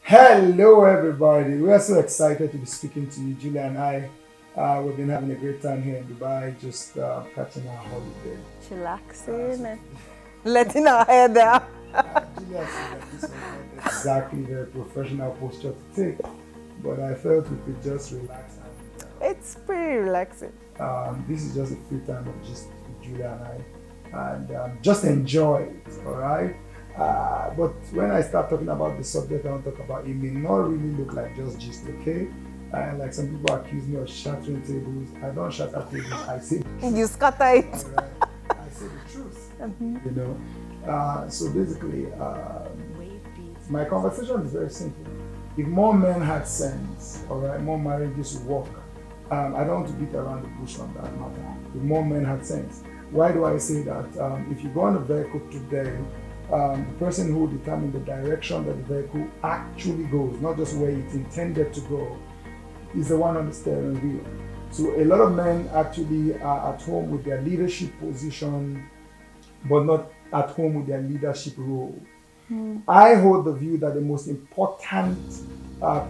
Hello, everybody. We are so excited to be speaking to you, Julia and I. We've been having a great time here in Dubai, just catching our holiday. Chillaxing and letting our hair down. Julia said that this was not exactly the professional posture to take, but I felt we could just relax and It's pretty relaxing. this is just a free time of just Julia and I, and just enjoy it, all right? But when I start talking about the subject I want to talk about, it may not really look like just gist, okay? Like some people accuse me of shattering tables. I don't shatter tables, I say You scatter it. all right? I say the truth, you know? So basically, my conversation is very simple. If more men had sense, all right, more marriages would work. I don't want to beat around the bush on that matter. If more men had sense. Why do I say that? If you go on a vehicle today, the person who determines the direction that the vehicle actually goes, not just where it's intended to go, is the one on the steering wheel. So a lot of men actually are at home with their leadership position, but not at home with their leadership role. I hold the view that the most important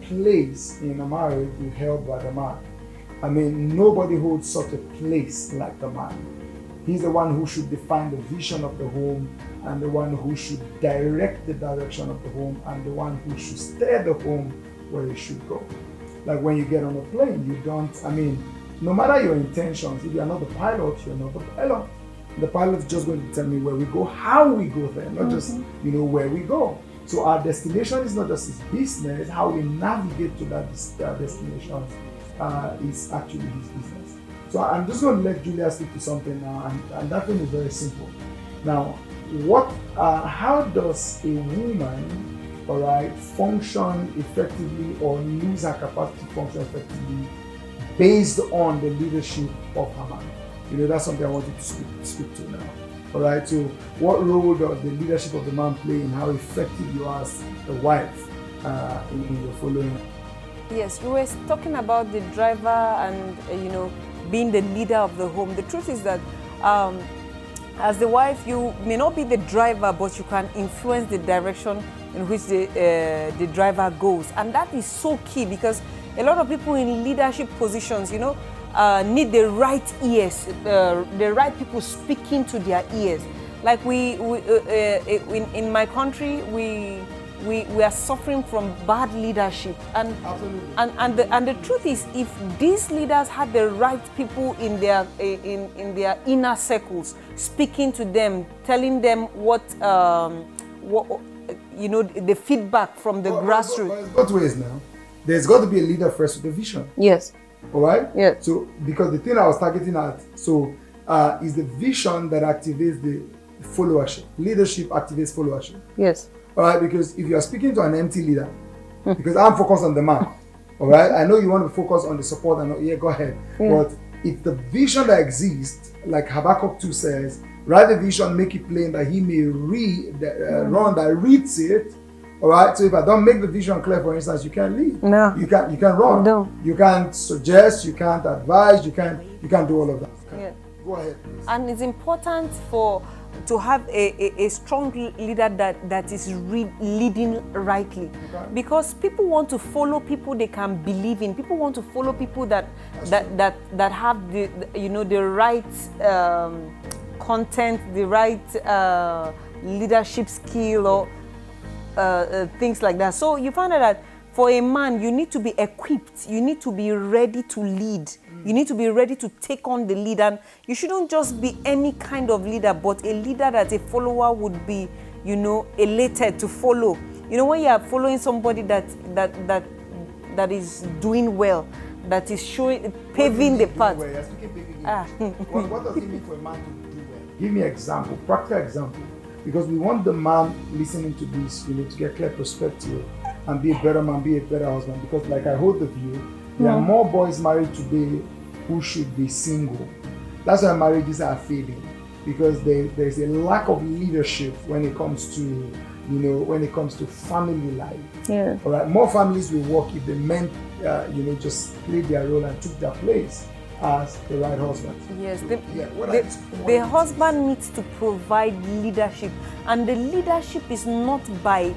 place in a marriage is held by the man. I mean, nobody holds such a place like the man. He's the one who should define the vision of the home, and the one who should direct the direction of the home, and the one who should steer the home where it should go. Like when you get on a plane, you don't, I mean, no matter your intentions, if you're not the pilot, you're not the pilot. The pilot's just going to determine where we go, how we go there, not just, where we go. So our destination is not just his business, how we navigate to that destination is actually his business. So I'm just going to let Julia speak to something now, and that thing is very simple. Now, how does a woman, all right, function effectively or lose her capacity to function effectively based on the leadership of her man? That's something I want you to speak to now. All right, so what role does the leadership of the man play in how effective you are as a wife in your following? Yes, we were talking about the driver and, being the leader of the home. The truth is that as the wife, you may not be the driver, but you can influence the direction in which the driver goes. And that is so key, because a lot of people in leadership positions, need the right ears, the right people speaking to their ears. Like in my country, we are suffering from bad leadership, and the truth is, if these leaders had the right people in their inner circles, speaking to them, telling them what the feedback from the grassroots. But it's both ways now. There's got to be a leader first with a vision. Yes. All right? Yeah. So, because the thing I was targeting at, is the vision that activates the followership. Leadership activates followership. Yes. All right? Because if you are speaking to an empty leader, because I'm focused on the man, all right? I know you want to focus on the support, and go ahead. But if the vision that exists, like Habakkuk 2 says, write the vision, make it plain that he may run that reads it. All right. So if I don't make the vision clear, for instance, you can't lead. No. You can't run. No. You can't suggest. You can't advise. You can't do all of that. Yeah. Go ahead, please. And it's important to have a strong leader that is leading rightly, because people want to follow people they can believe in. People want to follow people that have the right content, the right leadership skill, or things like that. So you find out that for a man, you need to be equipped. You need to be ready to lead. You need to be ready to take on the lead. And you shouldn't just be any kind of leader, but a leader that a follower would be, elated to follow. When you are following somebody that is doing well, that is paving the path. What does it mean for a man to do well? Give me an example, practical example. Because we want the man listening to this, to get clear perspective and be a better man, be a better husband. Because like I hold the view, there are more boys married today who should be single. That's why marriages are failing. Because there's a lack of leadership when it comes to family life. Yeah. All right. More families will work if the men, just played their role and took their place as the right husband. Yes, the husband needs to provide leadership, and the leadership is not by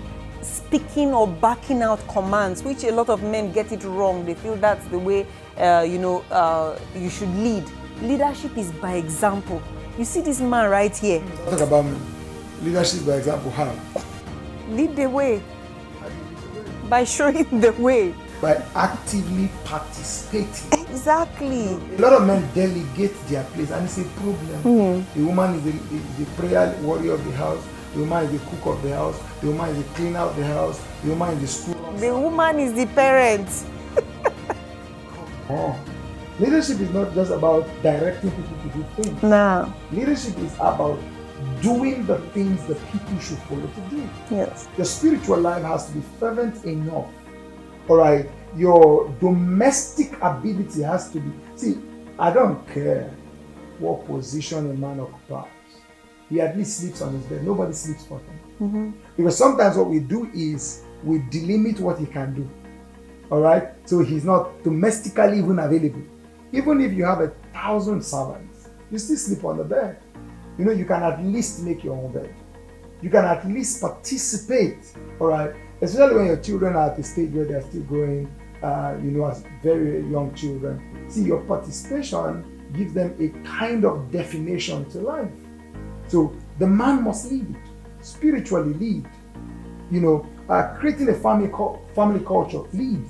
speaking or backing out commands, which a lot of men get it wrong. They feel that's the way, you should lead. Leadership is by example. You see this man right here. Talk about me. Leadership by example, how? Lead the way. How do you lead the way? By showing the way. By actively participating. Exactly. A lot of men delegate their place, and it's a problem. The woman is the prayer warrior of the house. The woman is the cook of the house. The woman is the cleaner of the house. The woman is the school. The woman is the parent. Oh. Leadership is not just about directing people to do things. No. Leadership is about doing the things the people should follow to do. Yes. Your spiritual life has to be fervent enough. All right. Your domestic ability has to be. See, I don't care what position a man occupies. He at least sleeps on his bed. Nobody sleeps for him. Because sometimes what we do is we delimit what he can do. All right. So he's not domestically even available. Even if you have 1,000 servants, you still sleep on the bed. You can at least make your own bed. You can at least participate, all right? Especially when your children are at the stage where they're still growing, as very young children. See, your participation gives them a kind of definition to life. So the man must lead, spiritually lead. Creating a family culture, lead,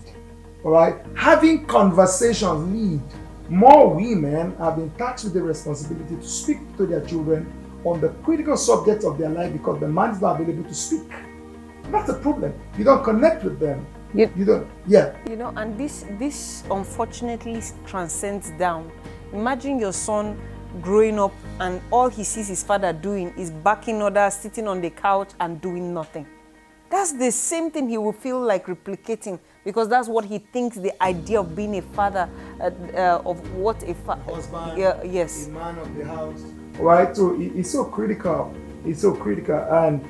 all right? Having conversations, lead. More women have been tasked with the responsibility to speak to their children on the critical subjects of their life because the man is not available to speak. That's a problem. You don't connect with them. You don't. Yeah. And this unfortunately transcends down. Imagine your son growing up and all he sees his father doing is backing orders, sitting on the couch and doing nothing. That's the same thing he will feel like replicating because that's what he thinks the idea of being a father, of what a husband, yes, a man of the house. Right? So it's so critical. It's so critical. And,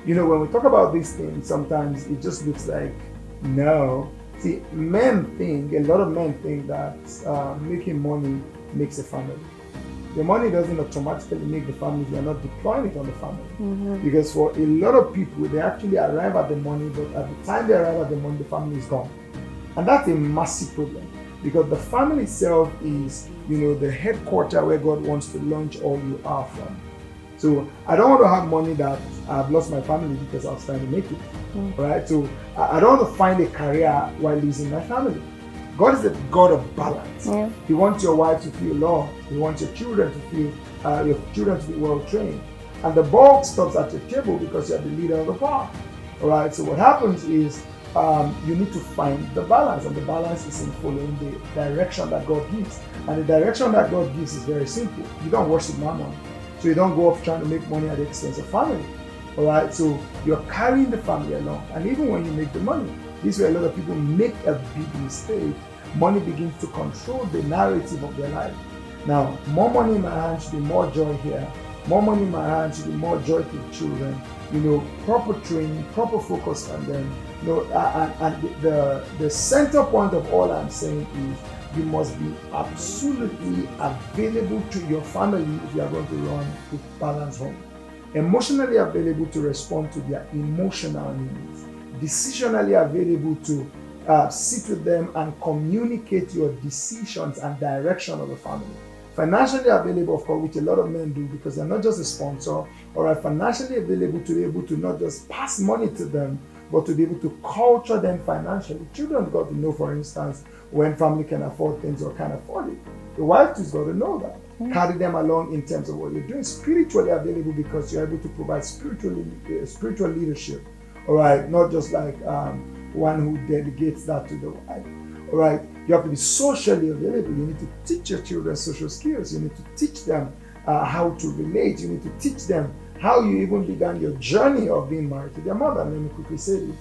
when we talk about these things, sometimes it just looks like, no. See, a lot of men think that making money makes a family. The money doesn't automatically make the family. You're not deploying it on the family. Because for a lot of people, they actually arrive at the money, but at the time they arrive at the money, the family is gone. And that's a massive problem. Because the family itself is, the headquarters where God wants to launch all you are from. So I don't want to have money that I've lost my family because I was trying to make it. Right? So I don't want to find a career while losing my family. God is a God of balance. Yeah. He wants your wife to feel loved. He wants your children to be well trained. And the ball stops at your table because you're the leader of the park. All right. So what happens is you need to find the balance, and the balance is in following the direction that God gives. And the direction that God gives is very simple. You don't worship mammon, so you don't go off trying to make money at the expense of family. All right. So you're carrying the family along, and even when you make the money. This is where a lot of people make a big mistake. Money begins to control the narrative of their life. Now, more money in my hand should be more joy here. More money in my hand should be more joy to the children. Proper training, proper focus on them. And the center point of all I'm saying is you must be absolutely available to your family if you are going to run a balanced home. Emotionally available to respond to their emotional needs. Decisionally available to sit with them and communicate your decisions and direction of the family. Financially available, of course, which a lot of men do because they're not just a sponsor, or are financially available to be able to not just pass money to them, but to be able to culture them financially. Children got to know, for instance, when family can afford things or can't afford it. The wife too's got to know that. Carry them along in terms of what you're doing. Spiritually available because you're able to provide spiritual leadership. All right, not just like one who delegates that to the wife. All right, you have to be socially available. You need to teach your children social skills. You need to teach them how to relate. You need to teach them how you even began your journey of being married to their mother. Let me quickly say this.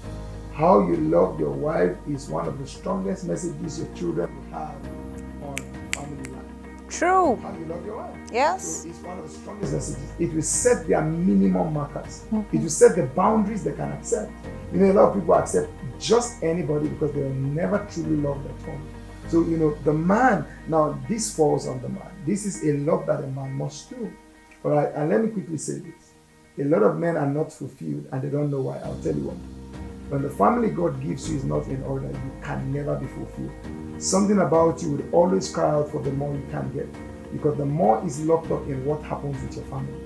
How you love your wife is one of the strongest messages your children will have on family life. True. How you love your wife. Yes. So it's one of the strongest messages. It will set their minimum markers. It will set the boundaries they can accept. A lot of people accept just anybody because they were never truly loved at home. So, the man, now this falls on the man. This is a love that a man must do. All right, and let me quickly say this. A lot of men are not fulfilled and they don't know why. I'll tell you why. When the family God gives you is not in order, you can never be fulfilled. Something about you would always cry out for the more you can get, because the more is locked up in what happens with your family.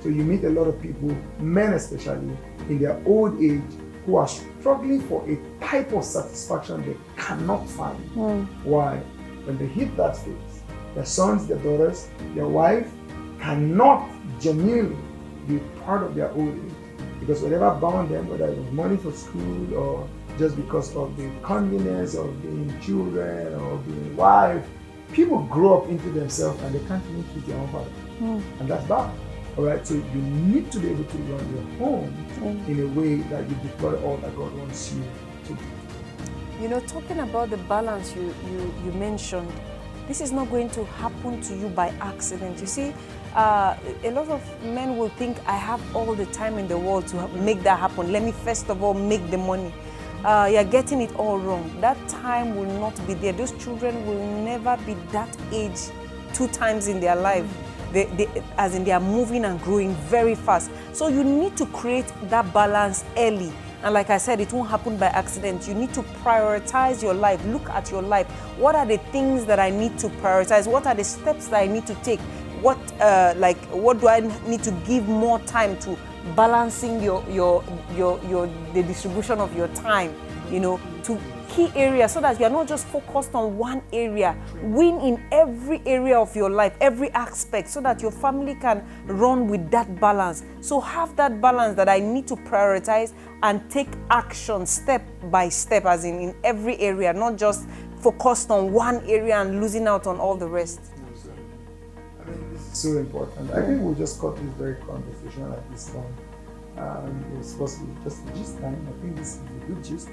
So you meet a lot of people, men especially, in their old age, who are struggling for a type of satisfaction they cannot find. Why? When they hit that phase, their sons, their daughters, their wife cannot genuinely be part of their old age. Because whatever bound them, whether it was money for school or just because of the convenience of being children or being wife, people grow up into themselves and they can't even treat their own father. And that's bad. All right, so you need to be able to run your home in a way that you deploy all that God wants you to do. You know, talking about the balance you mentioned, this is not going to happen to you by accident. You see, a lot of men will think, I have all the time in the world to make that happen. Let me first of all make the money. You're getting it all wrong. That time will not be there. Those children will never be that age 2 times in their life. As in, they are moving and growing very fast. So you need to create that balance early. And like I said, it won't happen by accident. You need to prioritize your life. Look at your life. What are the things that I need to prioritize? What are the steps that I need to take? What do I need to give more time to? Balancing the distribution of your time, you know, to key areas, so that you are not just focused on one area. Win in every area of your life, every aspect, so that your family can run with that balance. So have that balance that I need to prioritize and take action step by step, as in every area, not just focused on one area and losing out on all the rest. I mean, this is so important. I think we'll just cut this very conversational at this time. It was supposed to be just a gist time. I think this is a good gist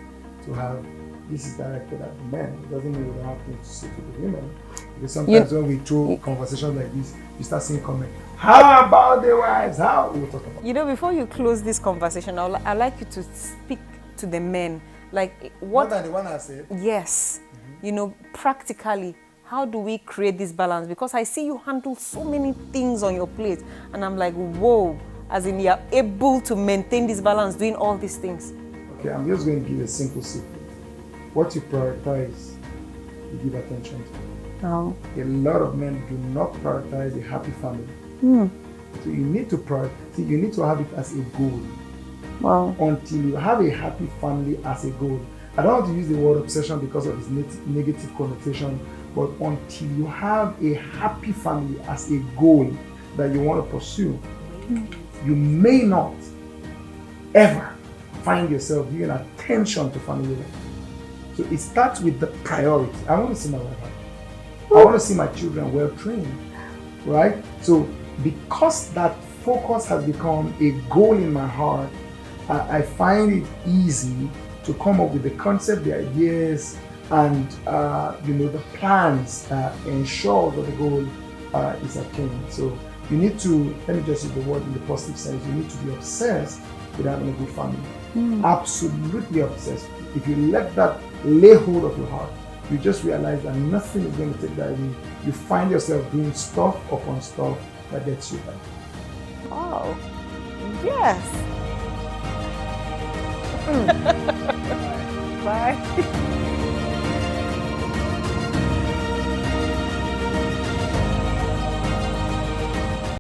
to have. This is directed at the men. It doesn't mean we don't have things to say to the women. Because sometimes when we throw conversations like this, you start seeing comments. How about the wives? How? We'll talk about it. You know, before you close this conversation, I'd like you to speak to the men. Like, what? More than the one I said? Yes. You know, practically, how do we create this balance? Because I see you handle so many things on your plate, and I'm like, whoa, as in you're able to maintain this balance doing all these things. Okay, I'm just going to give a simple secret. What you prioritize, you give attention to. Oh. A lot of men do not prioritize a happy family. So you need to prioritize. You need to have it as a goal. Wow. Until you have a happy family as a goal. I don't want to use the word obsession because of its negative connotation, but until you have a happy family as a goal that you want to pursue, you may not ever find yourself giving attention to family life. So it starts with the priority. I want to see my wife happy. I want to see my children well trained, right? So because that focus has become a goal in my heart, I find it easy to come up with the concept, the ideas, and the plans ensure that the goal is attained. So you need to, let me just use the word in the positive sense, you need to be obsessed with having a good family. Absolutely obsessed. If you let that lay hold of your heart, you just realize that nothing is going to take that away. You find yourself doing stuff upon stuff that gets you back. Oh, yes. Bye.